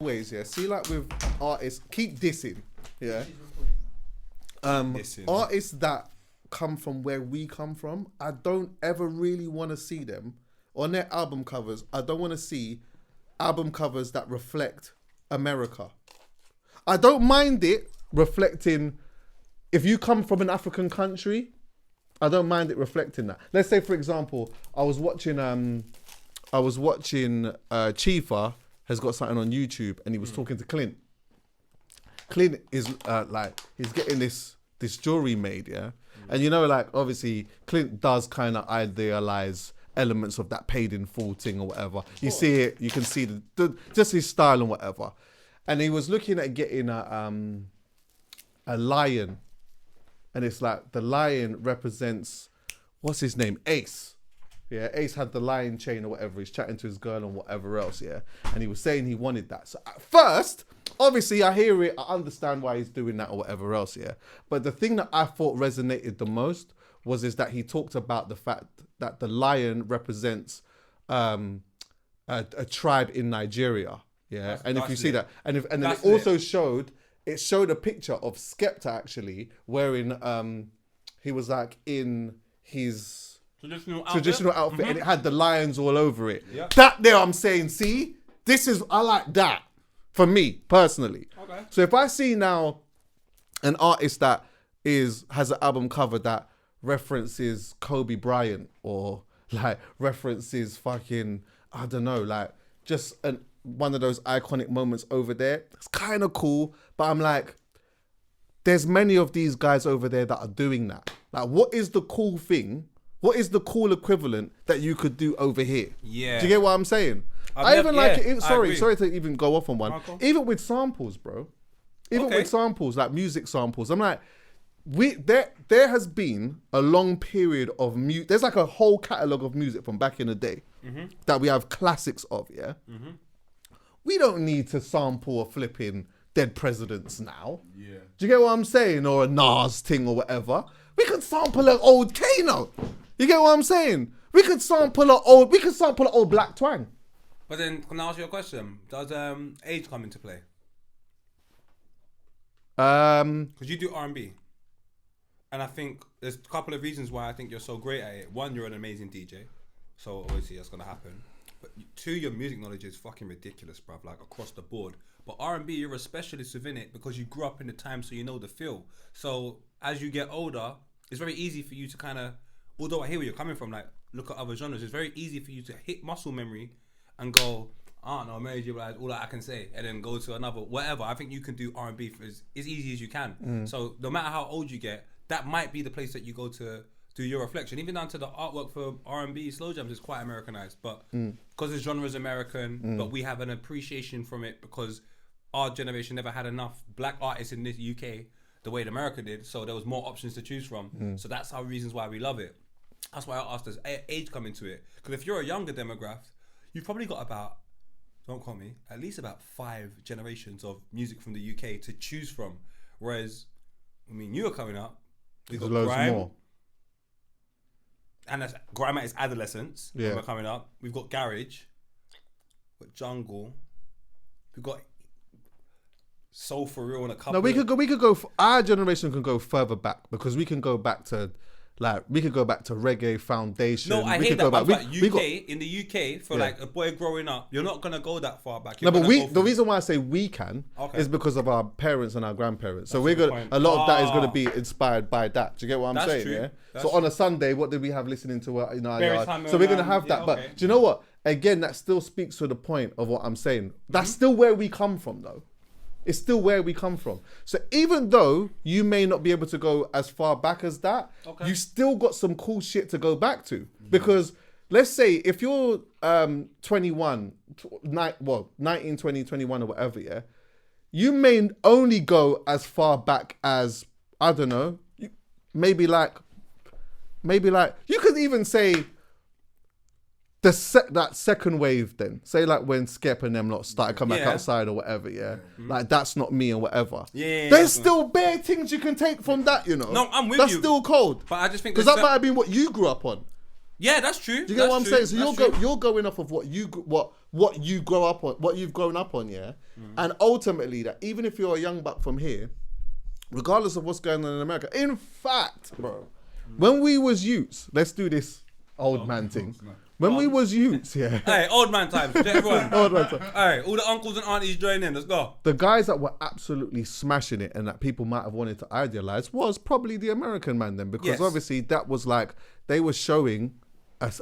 ways, yeah. See, like with artists, keep dissing, yeah. Artists that come from where we come from, I don't ever really want to see them on their album covers. I don't want to see album covers that reflect America. I don't mind it reflecting. If you come from an African country, I don't mind it reflecting that. Let's say, for example, I was watching Chifa has got something on YouTube, and he was talking to Clint. Clint is he's getting this jewelry made, yeah? And you know, like, obviously, Clint does kind of idealize elements of that paid in full thing or whatever. You see it, you can see just his style and whatever. And he was looking at getting a lion. And it's like, the lion represents, what's his name? Ace. Yeah, Ace had the lion chain or whatever. He's chatting to his girl and whatever else, yeah? And he was saying he wanted that. So at first, obviously I hear it, I understand why he's doing that or whatever else, yeah? But the thing that I thought resonated the most is that he talked about the fact that the lion represents a tribe in Nigeria, yeah? And if you see that, and then it also showed a picture of Skepta actually wearing, he was like in his traditional outfit, and it had the lions all over it. Yep. That there, I'm saying, see, I like that for me personally. Okay. So if I see now an artist that has an album cover that references Kobe Bryant or like references fucking, I don't know, like just one of those iconic moments over there, it's kind of cool, but I'm like, there's many of these guys over there that are doing that. Like, what is the cool thing? What is the cool equivalent that you could do over here? Yeah. Do you get what I'm saying? Sorry to even go off on one. Even with samples, bro. With samples, like music samples. I'm like, there has been a long period of music. There's like a whole catalogue of music from back in the day that we have classics of, yeah? Mm-hmm. We don't need to sample a flipping dead presidents now. Yeah. Do you get what I'm saying? Or a Nas thing or whatever. We could sample an old Kano. You get what I'm saying? We could sample an old Black Twang. But then, can I ask you a question? Does age come into play? Because you do R&B. And I think there's a couple of reasons why I think you're so great at it. One, you're an amazing DJ. So obviously that's going to happen. But two, your music knowledge is fucking ridiculous, bruv, like across the board. But R&B, you're a specialist within it because you grew up in the time, so you know the feel. So as you get older, it's very easy for you to kind of, although I hear where you're coming from, like look at other genres, it's very easy for you to hit muscle memory and go, I don't know, Mary J. Blige, all that I can say, and then go to another, whatever. I think you can do R&B for as easy as you can. So no matter how old you get, that might be the place that you go to do your reflection. Even down to the artwork for R&B slow jams is quite Americanized, but because the genre is American, but we have an appreciation from it because our generation never had enough black artists in the UK the way America did, so there was more options to choose from. So that's our reasons why we love it. That's why I asked, does age come into it? Because if you're a younger demographic, you've probably got about, don't quote me, at least about 5 generations of music from the UK to choose from. Whereas, I mean, you were coming up, we've got loads grime, more. And that's grime at its adolescence. Yeah. When we're coming up, we've got garage, we've got jungle, we've got soul for real and a couple. No, we could go. Our generation can go further back because we can go back to reggae foundation. No, I hate that. In the UK, for like a boy growing up, you're not gonna go that far back. The reason why I say we can is because of our parents and our grandparents. So a lot of that is gonna be inspired by that. Do you get what I'm saying? True. Yeah. So on a Sunday, what did we have listening to in our yard? So we're gonna have that. But do you know what? Again, that still speaks to the point of what I'm saying. That's still where we come from, though. It's still where we come from. So even though you may not be able to go as far back as that, you still got some cool shit to go back to. Because let's say if you're 19, 20, 21 or whatever, yeah, you may only go as far back as, I don't know, maybe like, you could even say that second wave then. Say like when Skep and them lot started coming back outside or whatever, like that's not me or whatever. There's still bare things you can take from that, you know. No, I'm with that's you. That's still cold. But I just think because that might have been what you grew up on. Yeah, that's true. Do you get what I'm saying? So you're going off of what you grow up on, what you've grown up on, yeah. And ultimately, that even if you're a young buck from here, regardless of what's going on in America, in fact, bro, when we was youths, let's do this old man thing. When we was youths, yeah. Hey, old man times. Everyone. Old man time. Hey, all the uncles and aunties join in. Let's go. The guys that were absolutely smashing it and that people might have wanted to idealize was probably the American man then, because obviously that was like they were showing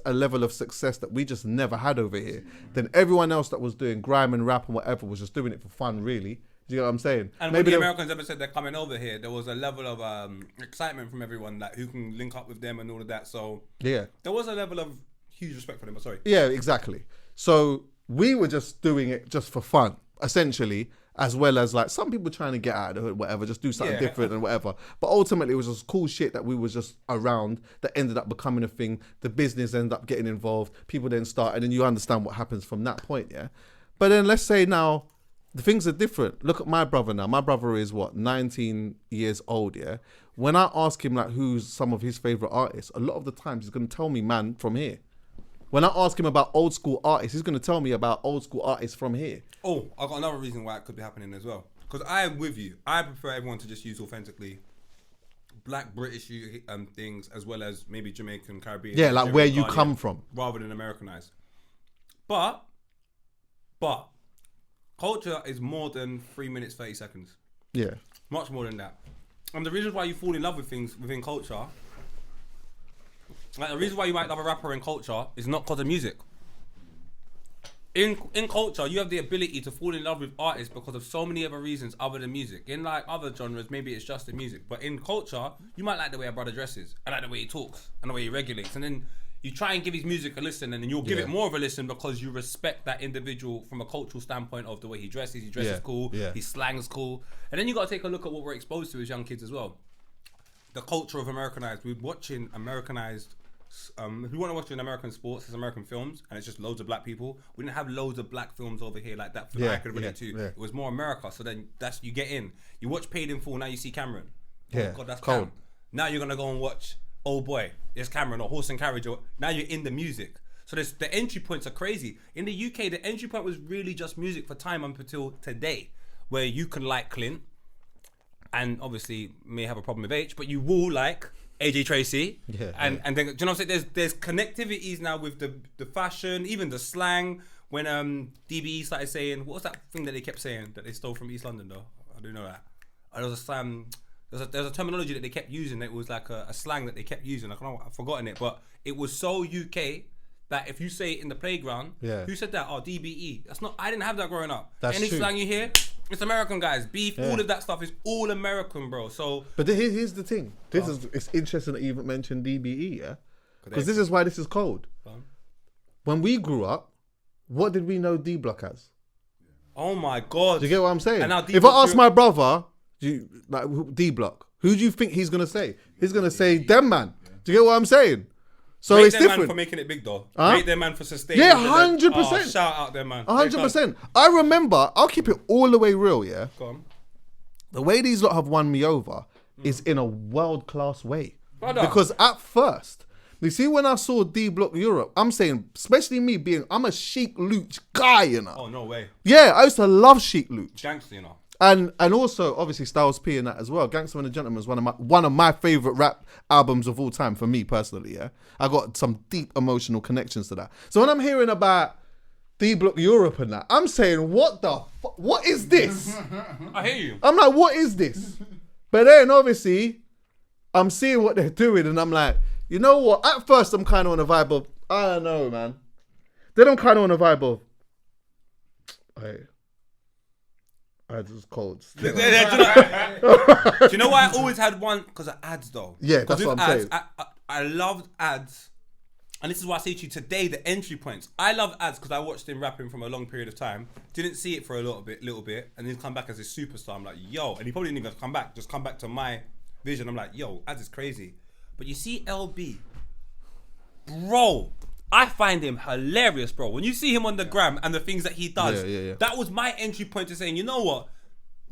a level of success that we just never had over here. Then everyone else that was doing grime and rap and whatever was just doing it for fun, really. Do you know what I'm saying? And maybe when the Americans ever said they're coming over here, there was a level of excitement from everyone, like who can link up with them and all of that. So yeah, there was a level of huge respect for them. But sorry. Yeah, exactly. So we were just doing it just for fun, essentially, as well as like some people trying to get out of the hood, whatever, just do something different and whatever. But ultimately, it was just cool shit that we was just around that ended up becoming a thing. The business ended up getting involved. People then start, and then you understand what happens from that point, yeah? But then let's say now, the things are different. Look at my brother now. My brother is 19 years old, yeah? When I ask him like who's some of his favourite artists, a lot of the times he's going to tell me, man, from here. When I ask him about old school artists, he's going to tell me about old school artists from here. Oh, I've got another reason why it could be happening as well. Because I am with you. I prefer everyone to just use authentically black British things as well as maybe Jamaican, Caribbean. Yeah, like where you come from. Rather than Americanized. But, culture is more than 3 minutes, 30 seconds. Yeah. Much more than that. And the reason why you fall in love with things within culture, like the reason why you might love a rapper in culture is not because of music. In culture, you have the ability to fall in love with artists because of so many other reasons other than music. In like other genres, maybe it's just the music. But in culture, you might like the way a brother dresses, I like the way he talks, and the way he regulates. And then you try and give his music a listen, and then you'll give it more of a listen because you respect that individual from a cultural standpoint of the way he dresses. He dresses cool, his slang's cool. And then you got to take a look at what we're exposed to as young kids as well. The culture of Americanized. We're watching Americanized. If you want to watch an American sports, it's American films, and it's just loads of black people. We didn't have loads of black films over here like that. I could relate to. It was more America. So then you get in. You watch Paid in Full. Now you see Cameron. Oh God, that's cold. Now you're gonna go and watch Oh Boy, it's Cameron, or Horse and Carriage. Or now you're in the music. So the entry points are crazy. In the UK, the entry point was really just music for time up until today, where you can like Clint, and obviously may have a problem with H, but you will like AJ Tracy, and then do you know what I'm saying? There's connectivities now with the fashion, even the slang. When DBE started saying, what was that thing that they kept saying that they stole from East London though? I do know that. There was a terminology that they kept using. That was like a slang that they kept using. I've forgotten it, but it was so UK that if you say it in the playground, who said that? Oh, DBE. That's not. I didn't have that growing up. That's Any true. Slang you hear, it's American, guys. Beef, all of that stuff is all American, bro. So, but here's the thing. It's interesting that you even mentioned DBE, yeah, because this is why this is cold. When we grew up, what did we know D Block as? Oh my God! Do you get what I'm saying? And now if I ask my brother, D Block, who do you think he's gonna say? He's gonna say them man. Do you get what I'm saying? So rate it's different. Man for making it big though. Rate them man for sustaining. Yeah, 100%. Shout out them man. 100%. I remember. I'll keep it all the way real. Yeah. Go on. The way these lot have won me over is in a world class way. Brother. Because at first, you see, when I saw D Block Europe, I'm saying, especially me I'm a Chic Luch guy, you know. Oh no way. Yeah, I used to love Chic Luch. Gangster, you know. And also obviously Styles P and that as well. Gangster and the Gentleman is one of my favorite rap albums of all time for me personally. Yeah, I got some deep emotional connections to that. So when I'm hearing about D Block Europe and that, I'm saying, what is this? I hear you. I'm like, what is this? But then obviously I'm seeing what they're doing and I'm like, you know what? At first I'm kind of on a vibe of, I don't know, man. Then I'm kind of on a vibe of, hey. Ads is cold. Do you know why I always had one? Because of ads though. Yeah, that's what I'm saying. I loved ads. And this is why I say to you today, the entry points. I love ads because I watched him rapping from a long period of time. Didn't see it for a little bit. And then come back as a superstar. I'm like, yo. And he probably didn't even have to come back. Just come back to my vision. I'm like, yo, ads is crazy. But you see LB. Bro. I find him hilarious, bro. When you see him on the gram and the things that he does, that was my entry point to saying, you know what?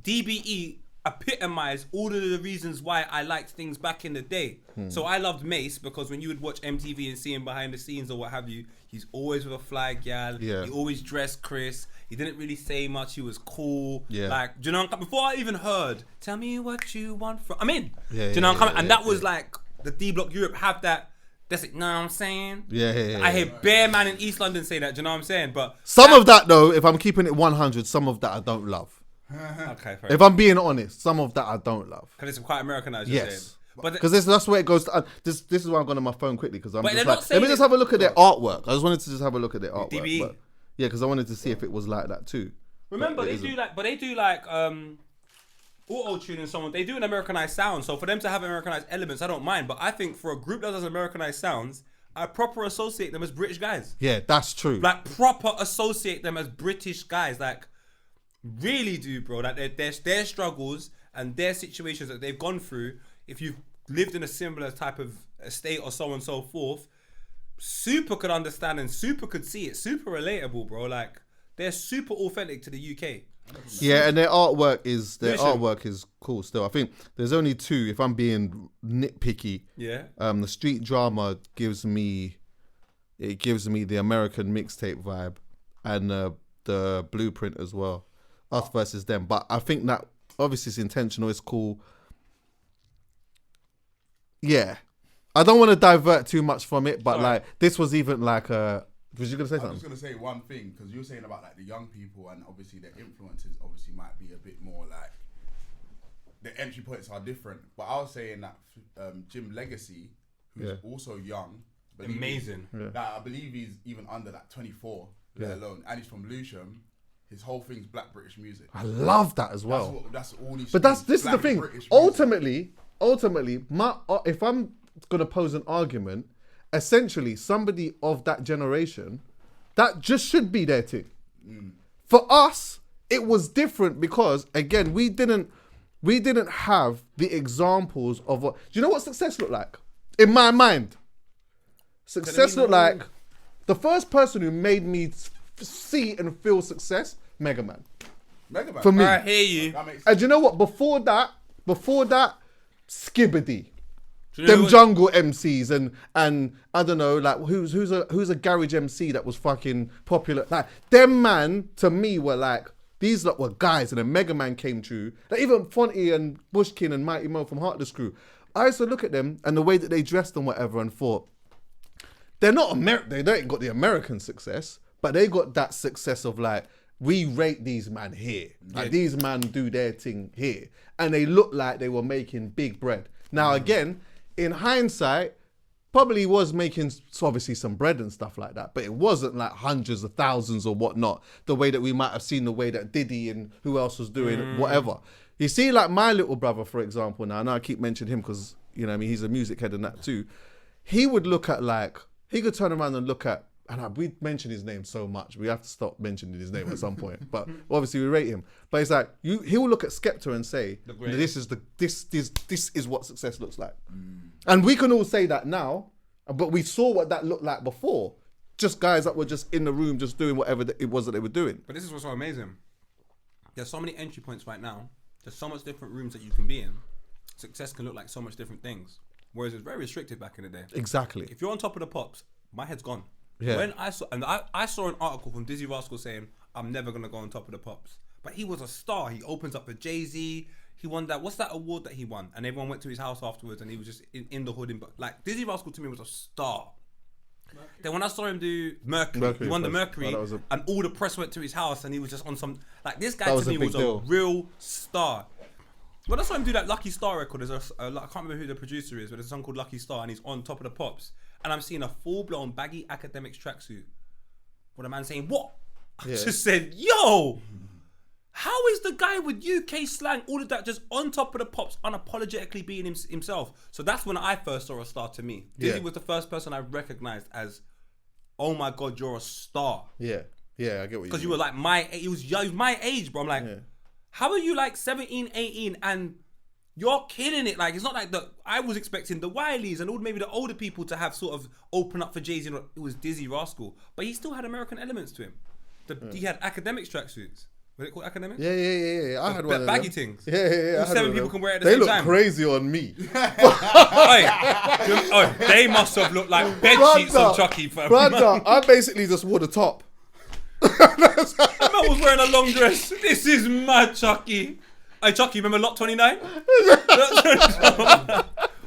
DBE epitomized all of the reasons why I liked things back in the day. So I loved Mace because when you would watch MTV and see him behind the scenes or what have you, he's always with a fly gal. Yeah. He always dressed crisp. He didn't really say much. He was cool. Yeah. Like, do you know, before I even heard, tell me what you want from, I'm in. Yeah, do you know what I'm coming? yeah, And that was like, the D Block Europe have that. That's it. Know what I'm saying? Yeah. I hear bare man in East London say that. Do you know what I'm saying? But Some of that though, if I'm keeping it 100, some of that I don't love. okay, fair. If I'm being honest, some of that I don't love. Because it's quite Americanized. You're saying. Yes. But Because that's where it goes. This is why I'm going on my phone quickly because I'm But just they're like, not let me saying just it- have a look at their artwork. I just wanted to just have a look at their artwork. DBE. But, yeah, because I wanted to see if it was like that too. remember, But it they isn't. do like auto tune and so on. They do an Americanized sound. So for them to have Americanized elements, I don't mind. But I think for a group that does Americanized sounds, I proper associate them as British guys. Yeah, that's true. Like proper associate them as British guys. Like really do, bro. Like their struggles and their situations that they've gone through. If you've lived in a similar type of estate or so on and so forth, super could understand and super could see it. Super relatable, bro. Like they're super authentic to the UK. Yeah, and their artwork is Listen. cool still. I think there's only two. If I'm being nitpicky, Yeah. the Street Drama gives me the American mixtape vibe, and the Blueprint as well. Us versus them, but I think that obviously it's intentional. It's cool. Yeah, I don't want to divert too much from it, but like this was even like a. Was you gonna say I was something? just gonna say one thing because you were saying about like the young people and obviously their influences obviously might be a bit more like the entry points are different. But I was saying that Jim Legacy, who's also young, Amazing. That I believe he's even under that 24, let alone, and he's from Lewisham. His whole thing's Black British music. I love that as well. That's all he. But this is the Black thing. British music. Ultimately, if I'm gonna pose an argument, essentially somebody of that generation, that just should be their thing. For us, it was different because again, we didn't have the examples of what. Do you know what success looked like? In my mind, success looked like the first person who made me see and feel success, Mega Man. Mega Man. For me. I hear you. That makes And do you know what? Before that, Skibbity. Do you know Them what- jungle MCs and I don't know, like who's a garage MC that was fucking popular. Like them man to me were like these lot were guys, and then Mega Man came through. Like even Fonty and Bushkin and Mighty Mo from Heartless Crew. I used to look at them and the way that they dressed and whatever and thought they're not they ain't got the American success, but they got that success of like we rate these man here. Like these man do their thing here. And they look like they were making big bread. Now again, in hindsight, probably was making obviously some bread and stuff like that, but it wasn't like hundreds of thousands or whatnot, the way that we might have seen the way that Diddy and who else was doing whatever. You see, like my little brother, for example, now, I know I keep mentioning him because, you know what I mean, he's a music head and that too. He would look at like, he could turn around and look at, and we mention his name so much, we have to stop mentioning his name at some point. But obviously we rate him. But it's like he will look at Skepta and say, "This is what success looks like." And we can all say that now, but we saw what that looked like before. Just guys that were just in the room, just doing whatever it was that they were doing. But this is what's so amazing. There's so many entry points right now. There's so much different rooms that you can be in. Success can look like so much different things. Whereas it's very restricted back in the day. Exactly. If you're on top of the pops, my head's gone. Yeah. When I saw an article from Dizzy Rascal saying, I'm never gonna go on top of the pops. But he was a star. He opens up for Jay-Z. He won that. What's that award that he won? And everyone went to his house afterwards, and he was just in the hood. Like Dizzy Rascal to me was a star. Then when I saw him do Mercury he won the Mercury, and all the press went to his house, and he was just on some like this guy to me was a real star. When I saw him do that Lucky Star record, there's I can't remember who the producer is, but there's a song called Lucky Star, and he's on top of the pops, and I'm seeing a full-blown baggy academics tracksuit with a man saying, "What?" I just said, "Yo." How is the guy with UK slang, all of that, just on top of the pops, unapologetically being himself? So that's when I first saw a star to me. Dizzy was the first person I recognized as, oh my God, you're a star. Yeah, I get what you mean. Because you were like he was my age, bro. I'm like, how are you like 17, 18 and you're killing it? Like, it's not like I was expecting the Wileys and all maybe the older people to have sort of open up for Jay-Z. It was Dizzy Rascal. But he still had American elements to him. He had academics tracksuits. Was it called academics? Yeah. I had one of baggy them. things. Yeah. I had 7 one of people them. can wear it at the They same look time. crazy on me. They must have looked like bed sheets on Chuckie. Brother, I basically just wore the top. That man was wearing a long dress. This is mad, Chuckie. Hey, Chuckie, remember Lot 29?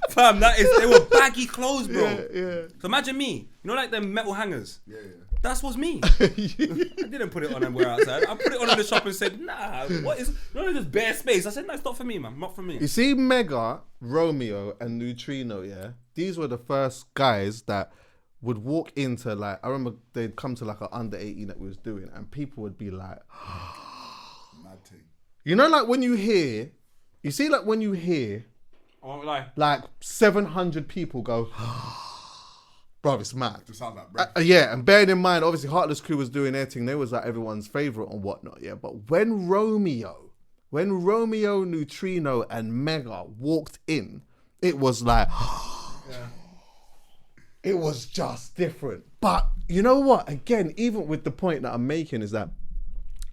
Fam, they were baggy clothes, bro. Yeah. So imagine me. You know, like them metal hangers? Yeah. That was me. I didn't put it on and wear outside. I put it on in the shop and said, nah, what is, this bare space. I said, no, it's not for me, man. Not for me. You see, Mega, Romeo, and Neutrino, yeah? These were the first guys that would walk into, like, I remember they'd come to, like, an under 18 that we was doing, and people would be like, Mad thing. you know, like, when you hear, I won't lie. like, 700 people go, bro, it's mad. It sounds like breakfast. Yeah, and bearing in mind, obviously, Heartless Crew was doing their thing. They was like everyone's favourite and whatnot, yeah. But when Romeo, Neutrino, and Mega walked in, it was like, it was just different. But you know what? Again, even with the point that I'm making is that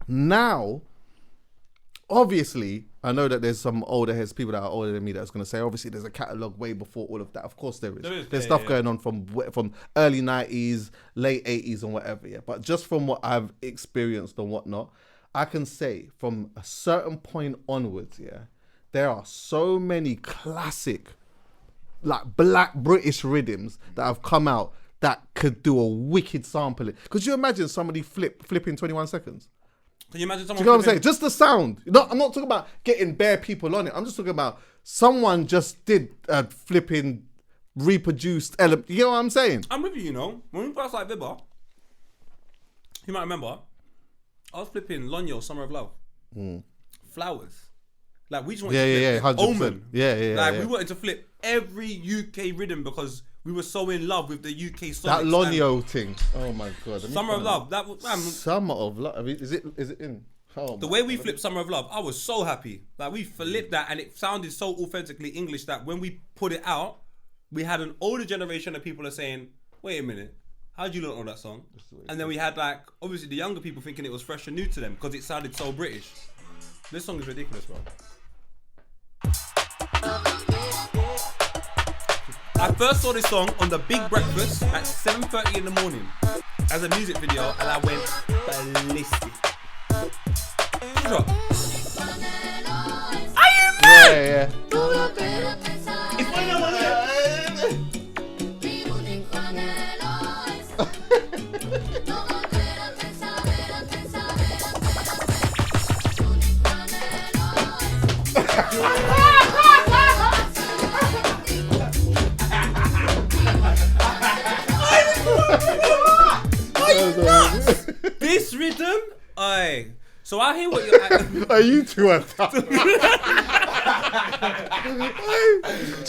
now, obviously, I know that there's some older heads, people that are older than me, that's going to say, obviously, there's a catalogue way before all of that. Of course there is. There's stuff going on from early 90s, late 80s and whatever, yeah. But just from what I've experienced and whatnot, I can say from a certain point onwards, yeah, there are so many classic, like, black British rhythms that have come out that could do a wicked sampling. Could you imagine somebody flipping 21 seconds? Can you imagine someone? Do you know what I'm saying? Just the sound. I'm not talking about getting bare people on it. I'm just talking about someone just did a flipping reproduced element. You know what I'm saying? I'm with you, you know. When we first like Vibber, you might remember, I was flipping Lonyo, Summer of Love. Flowers. Like, we just wanted to flip 100%. Omen. Yeah. We wanted to flip every UK rhythm because we were so in love with the UK songs. That Lonyo thing. Oh my God. Summer of Love. That was, Summer of Love. I mean, is it in? Oh, the way we flipped Summer of Love, I was so happy. Like, we flipped that and it sounded so authentically English that when we put it out, we had an older generation of people are saying, wait a minute, how'd you not know that song? And then we had, like, obviously the younger people thinking it was fresh and new to them because it sounded so British. This song is ridiculous, bro. I first saw this song on The Big Breakfast at 7:30 in the morning as a music video, and I went ballistic. Drop. Are you mad? Yeah. If I know what this rhythm, aye. So I hear what you're. Are you two are tough? Do you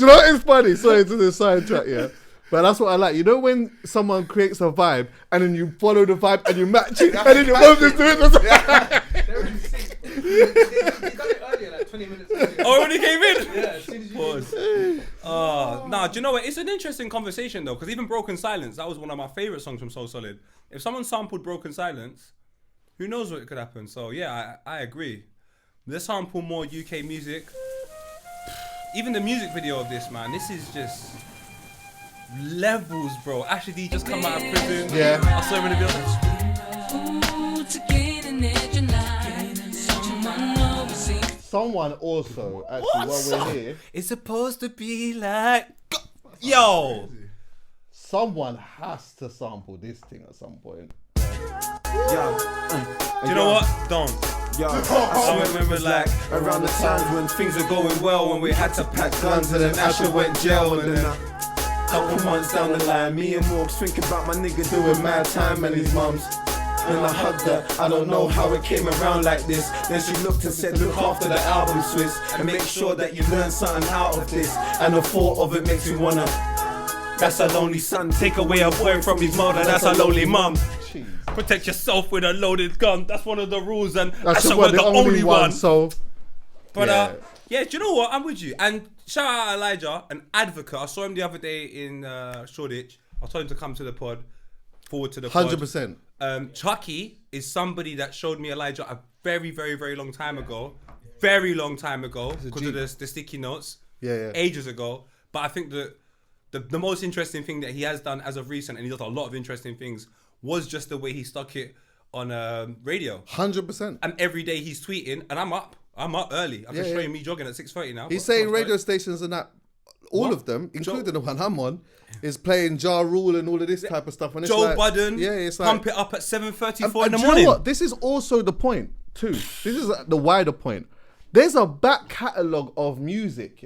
know what is funny? Sorry to the sidetrack, yeah. But that's what I like. You know when someone creates a vibe and then you follow the vibe and you match it and then you both just do it. They got it earlier, like 20 minutes earlier. Oh, when he came in? Yeah, as soon as you Nah, do you know what? It's an interesting conversation though, because even Broken Silence, that was one of my favourite songs from So Solid. If someone sampled Broken Silence, who knows what could happen? So yeah, I agree. Let's sample more UK music. Even the music video of this, man, this is just levels, bro. Ashley D just come out of prison. Yeah. I saw him in the building. Someone also, actually, What while song? we're here, It's supposed to be like, yo. someone has to sample this thing at some point. Do you know what? Don't. Yo, I remember like around the times when things were going well, when we had to pack guns and then Asher went jail, and then a couple months down the line, me and Morgs thinking about my nigga doing mad time and his mums. And I hugged her, I don't know how it came around like this. Then she looked and said, look after the album, Swiss, and make sure that you learn something out of this. And the thought of it makes me wanna, that's a lonely son. Take away a boy from his mother, that's a lonely mum. Jeez. protect yourself with a loaded gun. That's one of the rules, and That's Asher the, was the only one. So, But yeah. yeah, do you know what? I'm with you. And shout out Elijah, an advocate. I saw him the other day in Shoreditch. I told him to come to the pod, forward to the pod. 100%. Chuckie is somebody that showed me Elijah a very, very, very long time ago. Very long time ago. Because of the sticky notes. Yeah. Ages ago. But I think that the most interesting thing that he has done as of recent, and he does a lot of interesting things, was just the way he stuck it on radio. 100%. And every day he's tweeting, and I'm up early. I'm just showing me jogging at 6:30 now. He's saying radio stations and that, all of them, including the one I'm on, is playing Ja Rule and all of this type of stuff. And it's Joe like, Budden, it's like, pump it up at 7:34 in the do morning. You know what? This is also the point too. This is the wider point. There's a back catalogue of music,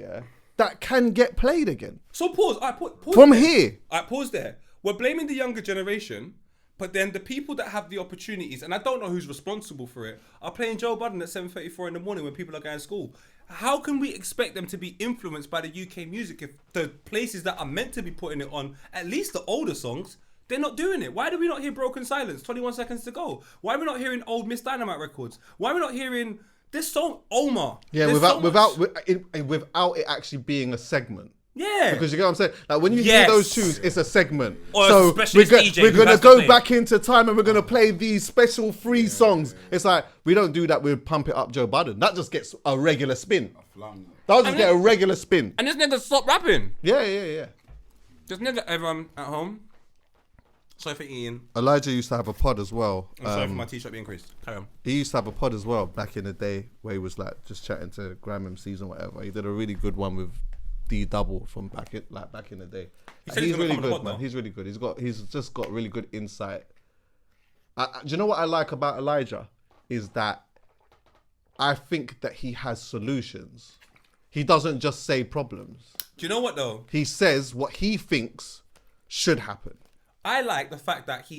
that can get played again. So pause. Pause From there. here. Pause there. We're blaming the younger generation, but then the people that have the opportunities, and I don't know who's responsible for it, are playing Joe Budden at 7:34 in the morning when people are going to school. How can we expect them to be influenced by the UK music if the places that are meant to be putting it on, at least the older songs, they're not doing it? Why do we not hear Broken Silence, 21 Seconds to Go? Why are we not hearing old Miss Dynamite records? Why are we not hearing this song, Omar? Yeah, There's without it actually being a segment. Yeah. Because you get what I'm saying? Like when you hear those tunes, it's a segment. Or a so specialist DJ we're who gonna has to go play. back into time and we're gonna play these special free songs. It's like we don't do that with Pump It Up Joe Budden. That just gets a regular spin. That'll just get a regular spin. And this nigga stop rapping. Yeah. This nigga, everyone at home. Sorry for eating. Elijah used to have a pod as well. I'm sorry for my t-shirt being creased. Carry on. He used to have a pod as well back in the day where he was like just chatting to Graham MCs and whatever. He did a really good one with D Double from back in the day. said he's gonna really come on the good, pod man. now. He's really good. He's just got really good insight. Do you know what I like about Elijah is that I think that he has solutions. He doesn't just say problems. Do you know what though? He says what he thinks should happen. I like the fact that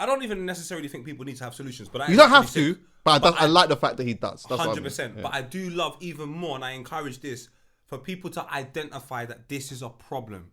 I don't even necessarily think people need to have solutions, but You don't have to, but I like the fact that he does. That's 100%. Yeah. But I do love even more, and I encourage this for people to identify that this is a problem.